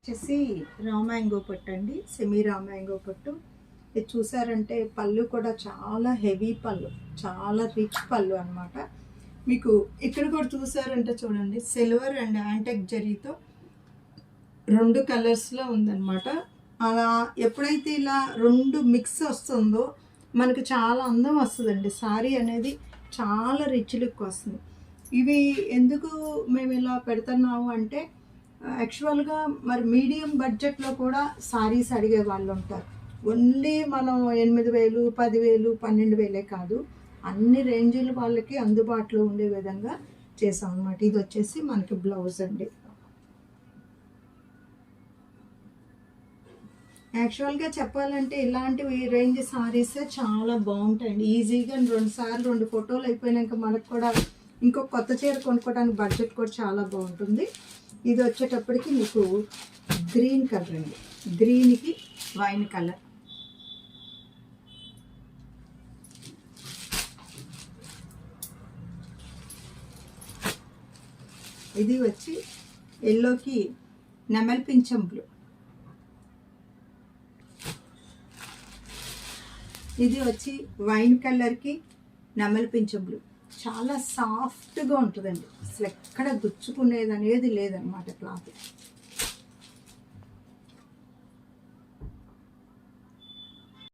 వచ్చేసి raw mango పట్టు అండి, సెమీ రా మ్యాంగో పట్టు. ఇది చూసారంటే పళ్ళు కూడా చాలా హెవీ పళ్ళు, చాలా రిచ్ పళ్ళు అనమాట. మీకు ఇక్కడ కూడా చూసారంటే చూడండి, సిల్వర్ అండ్ యాంటెక్ జరీతో 2 కలర్స్లో ఉందన్నమాట. అలా ఎప్పుడైతే ఇలా 2 మిక్స్ వస్తుందో మనకు చాలా అందం వస్తుందండి. శారీ అనేది చాలా రిచ్ లుక్ వస్తుంది. ఇవి ఎందుకు మేము ఇలా పెడుతున్నాము అంటే, యాక్చువల్గా మరి మీడియం బడ్జెట్లో కూడా సారీస్ అడిగే వాళ్ళు ఉంటారు. ఓన్లీ మనం 8,000, 10,000, 12,000 కాదు, అన్ని రేంజీల వాళ్ళకి అందుబాటులో ఉండే విధంగా చేసాం అనమాట. ఇది వచ్చేసి మనకి బ్లౌజ్ అండి. యాక్చువల్గా చెప్పాలంటే ఇలాంటివి రేంజ్ సారీసే చాలా బాగుంటాయండి. ఈజీగా 2 సార్లు 2 ఫోటోలు అయిపోయాక మనకు కూడా ఇంకో కొత్త చీర కొనుక్కోవడానికి బడ్జెట్ కూడా చాలా బాగుంటుంది. ఇది వచ్చేటప్పటికి మీకు గ్రీన్ కలర్ అండి, గ్రీన్కి వైన్ కలర్. ఇది వచ్చి ఎల్లోకి నెమలి పింఛం బ్లూ. ఇది వచ్చి వైన్ కలర్కి నెమలి పింఛం బ్లూ. చాలా సాఫ్ట్గా ఉంటుందండి, అసలు ఎక్కడ గుచ్చుకునేది అనేది లేదనమాట క్లాత్.